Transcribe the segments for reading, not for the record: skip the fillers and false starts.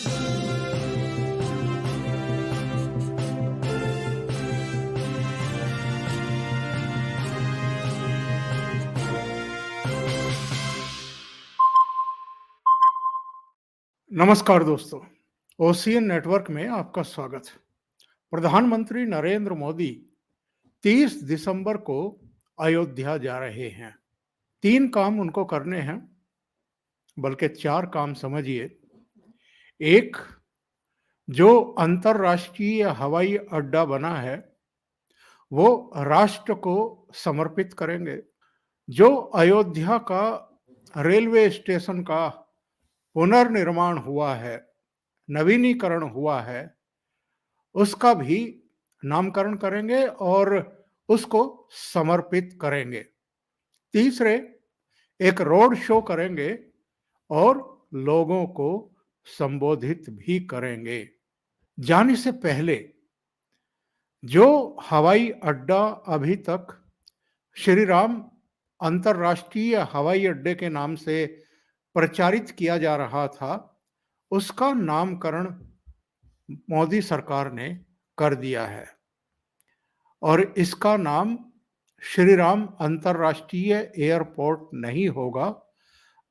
नमस्कार दोस्तों, ocean network में आपका स्वागत है। प्रधानमंत्री नरेंद्र मोदी 30 दिसंबर को अयोध्या जा रहे हैं। 3 काम उनको करने हैं, बल्कि 4 काम समझिए। एक, जो अंतर्राष्ट्रीय हवाई अड्डा बना है, वो राष्ट्र को समर्पित करेंगे। जो अयोध्या का रेलवे स्टेशन का पुनर्निर्माण हुआ है, नवीनीकरण हुआ है, उसका भी नामकरण करेंगे और उसको समर्पित करेंगे। तीसरे, एक रोड शो करेंगे और लोगों को संबोधित भी करेंगे। जाने से पहले जो हवाई अड्डा अभी तक श्री राम अंतर्राष्ट्रीय हवाई अड्डे के नाम से प्रचारित किया जा रहा था, उसका नामकरण मोदी सरकार ने कर दिया है और इसका नाम श्री राम अंतर्राष्ट्रीय एयरपोर्ट नहीं होगा,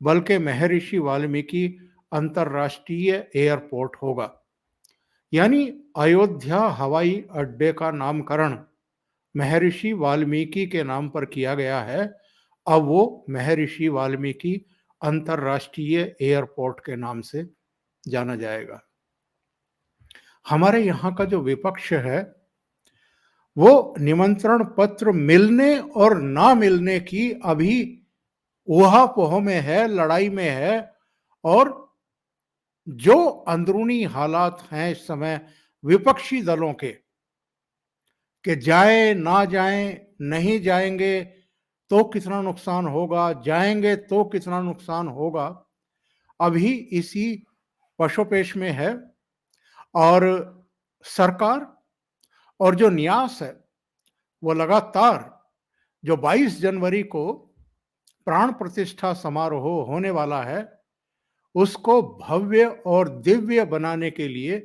बल्कि महर्षि वाल्मीकि अंतर्राष्ट्रीय एयरपोर्ट होगा। यानी अयोध्या हवाई अड्डे का नामकरण महर्षि वाल्मीकि के नाम पर किया गया है। अब वो महर्षि वाल्मीकि अंतर्राष्ट्रीय एयरपोर्ट के नाम से जाना जाएगा। हमारे यहाँ का जो विपक्ष है, वो निमंत्रण पत्र मिलने और ना मिलने की अभी ऊहापोह में है, लड़ाई में है। और जो अंदरूनी हालात हैं इस समय विपक्षी दलों के, कि जाए ना जाए, नहीं जाएंगे तो कितना नुकसान होगा, जाएंगे तो कितना नुकसान होगा, अभी इसी पशोपेश में है। और सरकार और जो न्यास है, वो लगातार जो 22 जनवरी को प्राण प्रतिष्ठा समारोह होने वाला है, उसको भव्य और दिव्य बनाने के लिए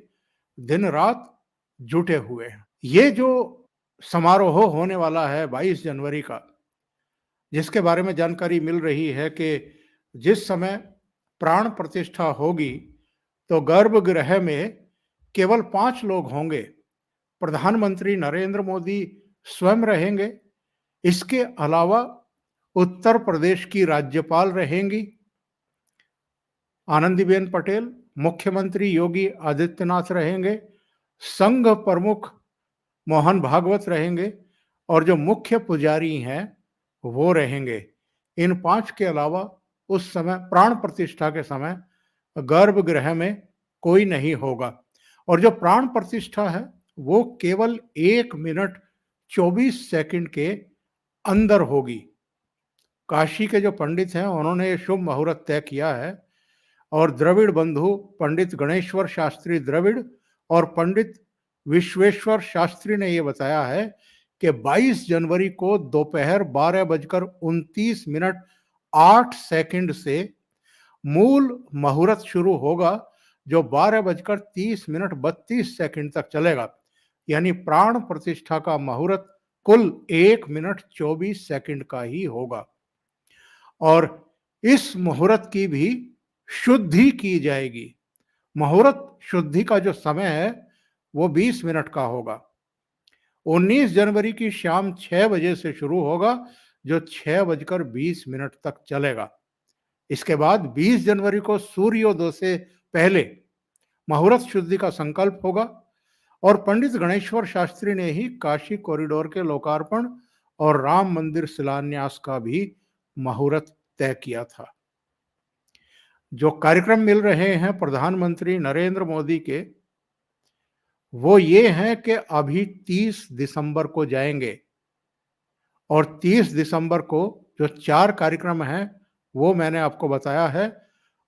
दिन रात जुटे हुए हैं। ये जो समारोह होने वाला है 22 जनवरी का, जिसके बारे में जानकारी मिल रही है कि जिस समय प्राण प्रतिष्ठा होगी तो गर्भगृह में केवल 5 लोग होंगे। प्रधानमंत्री नरेंद्र मोदी स्वयं रहेंगे। इसके अलावा उत्तर प्रदेश की राज्यपाल रहेंगी आनंदीबेन पटेल, मुख्यमंत्री योगी आदित्यनाथ रहेंगे, संघ प्रमुख मोहन भागवत रहेंगे और जो मुख्य पुजारी हैं वो रहेंगे। इन 5 के अलावा उस समय प्राण प्रतिष्ठा के समय गर्भगृह में कोई नहीं होगा। और जो प्राण प्रतिष्ठा है वो केवल 1 मिनट 24 सेकंड के अंदर होगी। काशी के जो पंडित हैं उन्होंने ये शुभ मुहूर्त तय किया है और द्रविड़ बंधु पंडित गणेश्वर शास्त्री द्रविड़ और पंडित विश्वेश्वर शास्त्री ने यह बताया है कि 22 जनवरी को दोपहर 12:29 से मूल मुहूर्त शुरू होगा, जो 12:30 तक चलेगा। यानी प्राण प्रतिष्ठा का मुहूर्त कुल 1 मिनट 24 सेकंड का ही होगा। और इस मुहूर्त की भी शुद्धि की जाएगी। मुहूर्त शुद्धि का जो समय है वो 20 मिनट का होगा। 19 जनवरी की शाम 6 बजे से शुरू होगा, जो 6:20 तक चलेगा। इसके बाद 20 जनवरी को सूर्योदय से पहले मुहूर्त शुद्धि का संकल्प होगा और पंडित गणेश्वर शास्त्री ने ही काशी कॉरिडोर के लोकार्पण और राम मंदिर शिलान्यास का भी मुहूर्त तय किया था। जो कार्यक्रम मिल रहे हैं प्रधानमंत्री नरेंद्र मोदी के, वो ये हैं कि अभी 30 दिसंबर को जाएंगे और 30 दिसंबर को जो 4 कार्यक्रम हैं वो मैंने आपको बताया है।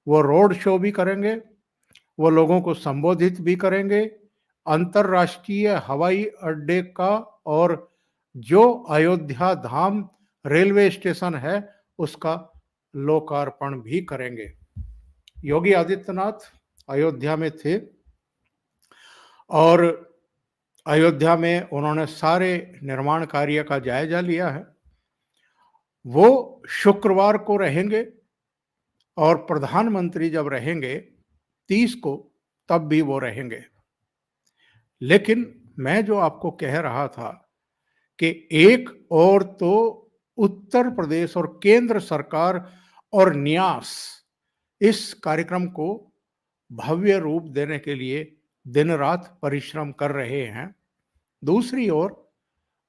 वो रोड शो भी करेंगे, वो लोगों को संबोधित भी करेंगे, अंतर्राष्ट्रीय हवाई अड्डे का और जो अयोध्या धाम रेलवे स्टेशन है उसका लोकार्पण भी करेंगे। योगी आदित्यनाथ अयोध्या में थे और अयोध्या में उन्होंने सारे निर्माण कार्य का जायजा लिया है। वो शुक्रवार को रहेंगे और प्रधानमंत्री जब रहेंगे 30 को, तब भी वो रहेंगे। लेकिन मैं जो आपको कह रहा था कि एक और तो उत्तर प्रदेश और केंद्र सरकार और न्यास इस कार्यक्रम को भव्य रूप देने के लिए दिन रात परिश्रम कर रहे हैं। दूसरी ओर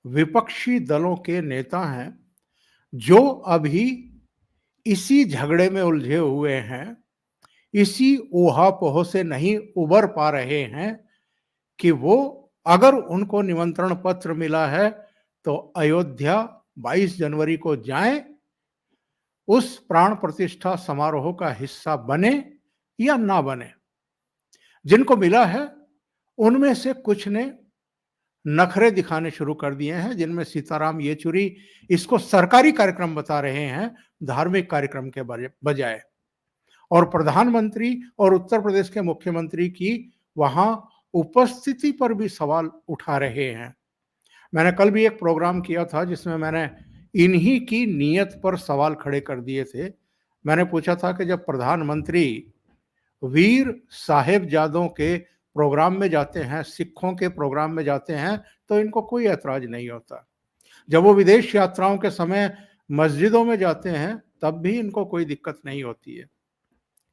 विपक्षी दलों के नेता हैं जो अभी इसी झगड़े में उलझे हुए हैं, इसी ऊहापोह से नहीं उबर पा रहे हैं कि वो अगर उनको निमंत्रण पत्र मिला है तो अयोध्या 22 जनवरी को जाएं, उस प्राण प्रतिष्ठा समारोह का हिस्सा बने या ना बने। जिनको मिला है उनमें से कुछ ने नखरे दिखाने शुरू कर दिए हैं, जिनमें सीताराम येचुरी इसको सरकारी कार्यक्रम बता रहे हैं धार्मिक कार्यक्रम के बजाय, और प्रधानमंत्री और उत्तर प्रदेश के मुख्यमंत्री की वहां उपस्थिति पर भी सवाल उठा रहे हैं। मैंने कल भी एक प्रोग्राम किया था जिसमें मैंने इन्हीं की नीयत पर सवाल खड़े कर दिए थे। मैंने पूछा था कि जब प्रधानमंत्री वीर साहेबजादों के प्रोग्राम में जाते हैं, सिखों के प्रोग्राम में जाते हैं, तो इनको कोई ऐतराज नहीं होता। जब वो विदेश यात्राओं के समय मस्जिदों में जाते हैं, तब भी इनको कोई दिक्कत नहीं होती है।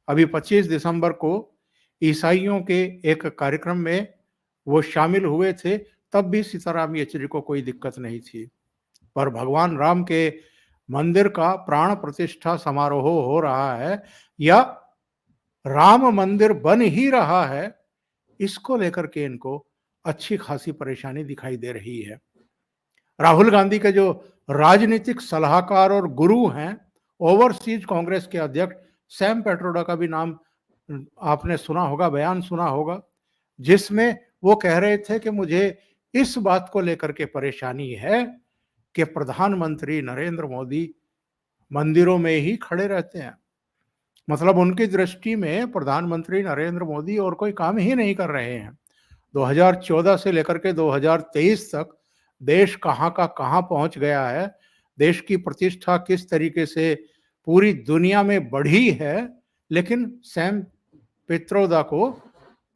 अभी 25 दिसंबर को ईसाइयों के एक कार्यक्रम में वो शामिल हुए थे, तब भी सीताराम येचुरी को कोई दिक्कत नहीं थी। पर भगवान राम के मंदिर का प्राण प्रतिष्ठा समारोह हो रहा है या राम मंदिर बन ही रहा है, इसको लेकर के इनको अच्छी खासी परेशानी दिखाई दे रही है। राहुल गांधी के जो राजनीतिक सलाहकार और गुरु हैं, ओवरसीज कांग्रेस के अध्यक्ष सैम पेट्रोडा का भी नाम आपने सुना होगा, बयान सुना होगा, जिसमें वो कह रहे थे कि मुझे इस बात को लेकर के परेशानी है कि प्रधानमंत्री नरेंद्र मोदी मंदिरों में ही खड़े रहते हैं। मतलब उनकी दृष्टि में प्रधानमंत्री नरेंद्र मोदी और कोई काम ही नहीं कर रहे हैं। 2014 से लेकर के 2023 तक देश कहाँ का कहाँ पहुंच गया है, देश की प्रतिष्ठा किस तरीके से पूरी दुनिया में बढ़ी है, लेकिन सैम पित्रोदा को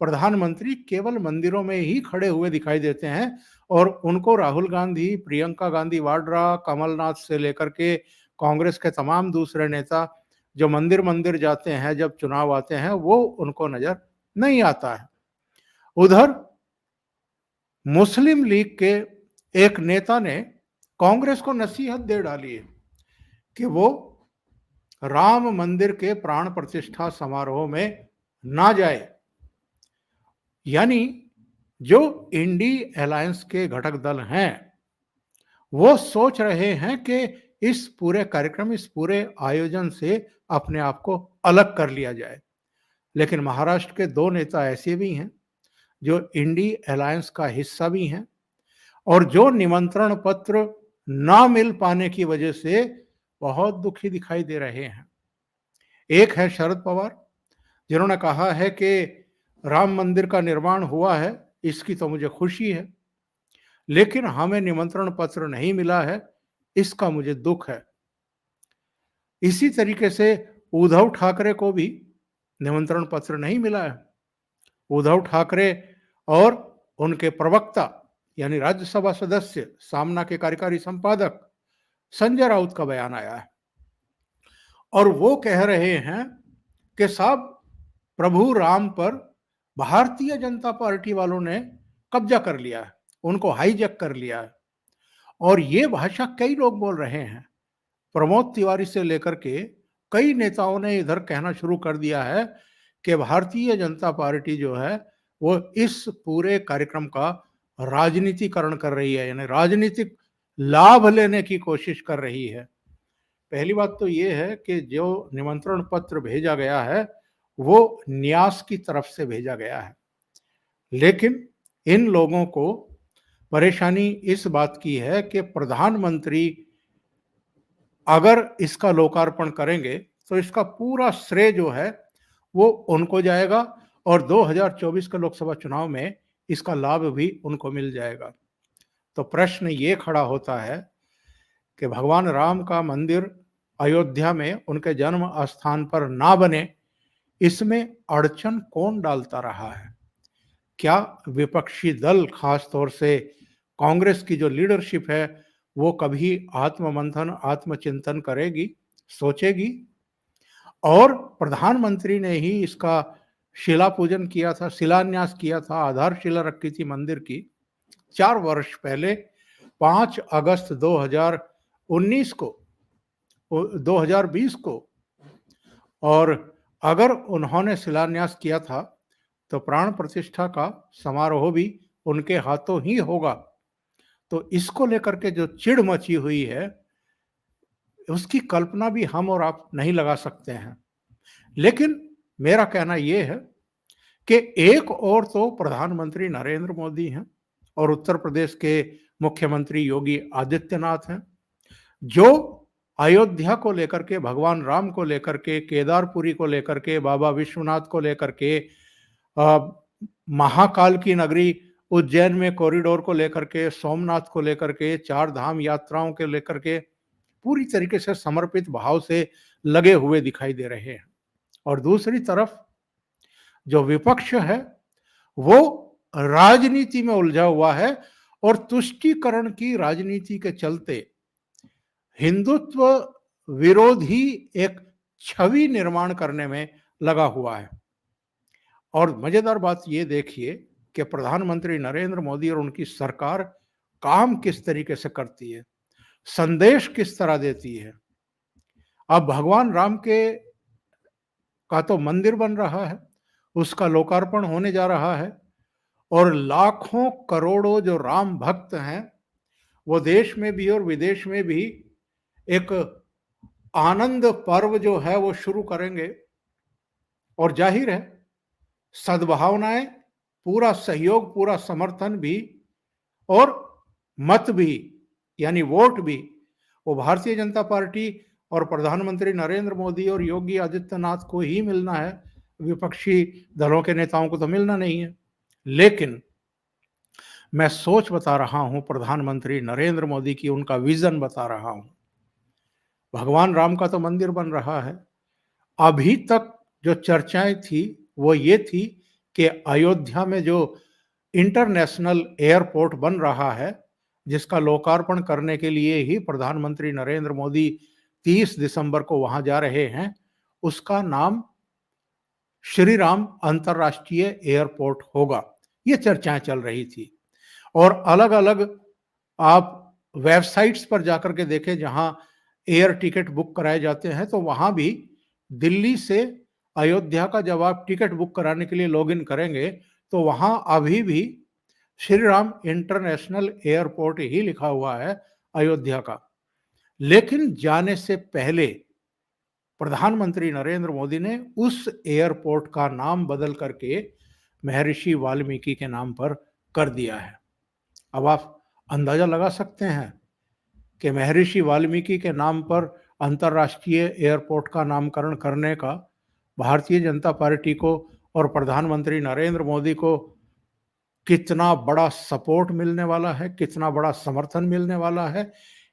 प्रधानमंत्री केवल मंदिरों में ही खड़े हुए दिखाई देते हैं और उनको राहुल गांधी, प्रियंका गांधी वाड्रा, कमलनाथ से लेकर के कांग्रेस के तमाम दूसरे नेता जो मंदिर मंदिर जाते हैं जब चुनाव आते हैं, वो उनको नजर नहीं आता है। उधर मुस्लिम लीग के एक नेता ने कांग्रेस को नसीहत दे डाली है कि वो राम मंदिर के प्राण प्रतिष्ठा समारोह में ना जाए। यानी जो इंडी अलायंस के घटक दल हैं वो सोच रहे हैं कि इस पूरे कार्यक्रम, इस पूरे आयोजन से अपने आप को अलग कर लिया जाए। लेकिन महाराष्ट्र के दो नेता ऐसे भी हैं जो इंडी अलायंस का हिस्सा भी हैं और जो निमंत्रण पत्र ना मिल पाने की वजह से बहुत दुखी दिखाई दे रहे हैं। एक है शरद पवार, जिन्होंने कहा है कि राम मंदिर का निर्माण हुआ है, इसकी तो मुझे खुशी है, लेकिन हमें निमंत्रण पत्र नहीं मिला है, इसका मुझे दुख है। इसी तरीके से उद्धव ठाकरे को भी निमंत्रण पत्र नहीं मिला है। उद्धव ठाकरे और उनके प्रवक्ता यानी राज्यसभा सदस्य सामना के कार्यकारी संपादक संजय राउत का बयान आया है और वो कह रहे हैं कि साहब, प्रभु राम पर भारतीय जनता पार्टी वालों ने कब्जा कर लिया है, उनको हाईजैक कर लिया है। और ये भाषा कई लोग बोल रहे हैं। प्रमोद तिवारी से लेकर के कई नेताओं ने इधर कहना शुरू कर दिया है कि भारतीय जनता पार्टी जो है वो इस पूरे कार्यक्रम का राजनीतिकरण कर रही है, यानी राजनीतिक लाभ लेने की कोशिश कर रही है। पहली बात तो ये है कि जो निमंत्रण पत्र भेजा गया है वो न्यास की तरफ से भेजा गया है, लेकिन इन लोगों को परेशानी इस बात की है कि प्रधानमंत्री अगर इसका लोकार्पण करेंगे तो इसका पूरा श्रेय जो है वो उनको जाएगा और 2024 के लोकसभा चुनाव में इसका लाभ भी उनको मिल जाएगा। तो प्रश्न ये खड़ा होता है कि भगवान राम का मंदिर अयोध्या में उनके जन्म स्थान पर ना बने, इसमें अड़चन कौन डालता रहा है? क्या विपक्षी दल, खास तौर से कांग्रेस की जो लीडरशिप है, वो कभी आत्ममंथन, आत्मचिंतन करेगी, सोचेगी? और प्रधानमंत्री ने ही इसका शिला पूजन किया था, शिलान्यास किया था, आधारशिला रखी थी मंदिर की 4 वर्ष पहले 5 अगस्त 2019 को 2020 को। और अगर उन्होंने शिलान्यास किया था तो प्राण प्रतिष्ठा का समारोह भी उनके हाथों ही होगा। तो इसको लेकर के जो चिढ़ मची हुई है, उसकी कल्पना भी हम और आप नहीं लगा सकते हैं। लेकिन मेरा कहना यह है कि एक और तो प्रधानमंत्री नरेंद्र मोदी हैं और उत्तर प्रदेश के मुख्यमंत्री योगी आदित्यनाथ हैं, जो अयोध्या को लेकर के, भगवान राम को लेकर के, केदारपुरी को लेकर के, बाबा विश्वनाथ को लेकर के, महाकाल की नगरी उज्जैन में कॉरिडोर को लेकर के, सोमनाथ को लेकर के, 4 धाम यात्राओं के लेकर के पूरी तरीके से समर्पित भाव से लगे हुए दिखाई दे रहे हैं। और दूसरी तरफ जो विपक्ष है वो राजनीति में उलझा हुआ है और तुष्टीकरण की राजनीति के चलते हिंदुत्व विरोधी एक छवि निर्माण करने में लगा हुआ है। और मजेदार बात ये देखिए कि प्रधानमंत्री नरेंद्र मोदी और उनकी सरकार काम किस तरीके से करती है, संदेश किस तरह देती है। अब भगवान राम का तो मंदिर बन रहा है, उसका लोकार्पण होने जा रहा है और लाखों करोड़ों जो राम भक्त हैं वो देश में भी और विदेश में भी एक आनंद पर्व जो है वो शुरू करेंगे। और जाहिर है सद्भावनाएं, पूरा सहयोग, पूरा समर्थन भी और मत भी, यानी वोट भी, वो भारतीय जनता पार्टी और प्रधानमंत्री नरेंद्र मोदी और योगी आदित्यनाथ को ही मिलना है। विपक्षी दलों के नेताओं को तो मिलना नहीं है। लेकिन मैं सोच बता रहा हूं प्रधानमंत्री नरेंद्र मोदी की, उनका विजन बता रहा हूं। भगवान राम का तो मंदिर बन रहा है। अभी तक जो चर्चाएं थी वो ये थी कि अयोध्या में जो इंटरनेशनल एयरपोर्ट बन रहा है, जिसका लोकार्पण करने के लिए ही प्रधानमंत्री नरेंद्र मोदी 30 दिसंबर को वहां जा रहे हैं, उसका नाम श्री राम अंतर्राष्ट्रीय एयरपोर्ट होगा। ये चर्चाएं चल रही थी। और अलग अलग आप वेबसाइट्स पर जाकर के देखें, जहां एयर टिकट बुक कराए जाते हैं, तो वहां भी दिल्ली से अयोध्या का जब आप टिकट बुक कराने के लिए लॉगिन करेंगे तो वहां अभी भी श्री राम इंटरनेशनल एयरपोर्ट ही लिखा हुआ है अयोध्या का। लेकिन जाने से पहले प्रधानमंत्री नरेंद्र मोदी ने उस एयरपोर्ट का नाम बदल करके महर्षि वाल्मीकि के नाम पर कर दिया है। अब आप अंदाजा लगा सकते हैं कि महर्षि वाल्मीकि के नाम पर अंतर्राष्ट्रीय एयरपोर्ट का नामकरण करने का भारतीय जनता पार्टी को और प्रधानमंत्री नरेंद्र मोदी को कितना बड़ा सपोर्ट मिलने वाला है, कितना बड़ा समर्थन मिलने वाला है।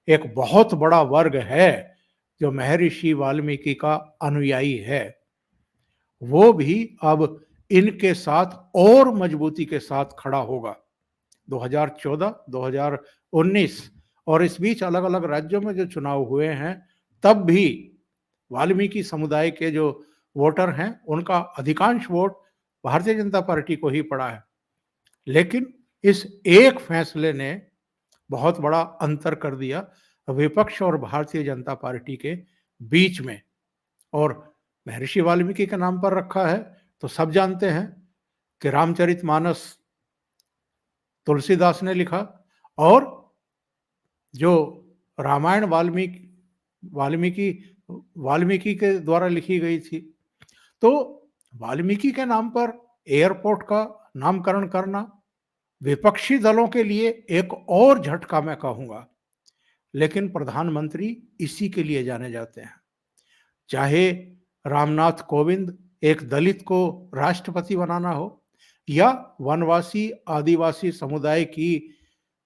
एक बहुत बड़ा वर्ग है जो महर्षि वाल्मीकि का अनुयायी है, वो भी अब इनके साथ और मजबूती के साथ खड़ा होगा। 2014, 2019 और इस बीच अलग अलग राज्यों में जो चुनाव हुए हैं, तब भी वाल्मीकि समुदाय के जो वोटर हैं उनका अधिकांश वोट भारतीय जनता पार्टी को ही पड़ा है। लेकिन इस एक फैसले ने बहुत बड़ा अंतर कर दिया विपक्ष और भारतीय जनता पार्टी के बीच में। और महर्षि वाल्मीकि के नाम पर रखा है तो सब जानते हैं कि रामचरितमानस तुलसीदास ने लिखा और जो रामायण वाल्मीकि वाल्मीकि के द्वारा लिखी गई थी। तो वाल्मीकि के नाम पर एयरपोर्ट का नामकरण करना विपक्षी दलों के लिए एक और झटका मैं कहूंगा। लेकिन प्रधानमंत्री इसी के लिए जाने जाते हैं। चाहे रामनाथ कोविंद एक दलित को राष्ट्रपति बनाना हो या वनवासी आदिवासी समुदाय की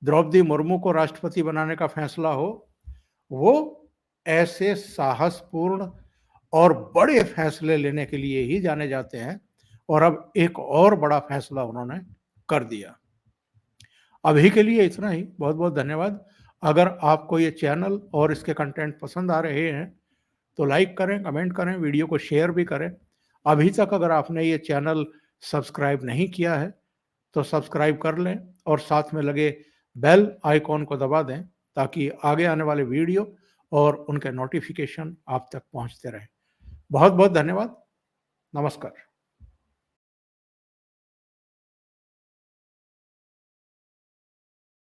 द्रौपदी मुर्मू को राष्ट्रपति बनाने का फैसला हो, वो ऐसे साहसपूर्ण और बड़े फैसले लेने के लिए ही जाने जाते हैं और अब एक और बड़ा फैसला उन्होंने कर दिया। अभी के लिए इतना ही। बहुत बहुत धन्यवाद। अगर आपको ये चैनल और इसके कंटेंट पसंद आ रहे हैं तो लाइक करें, कमेंट करें, वीडियो को शेयर भी करें। अभी तक अगर आपने ये चैनल सब्सक्राइब नहीं किया है तो सब्सक्राइब कर लें और साथ में लगे बेल आइकॉन को दबा दें ताकि आगे आने वाले वीडियो और उनके नोटिफिकेशन आप तक पहुंचते रहें। बहुत बहुत धन्यवाद। नमस्कार।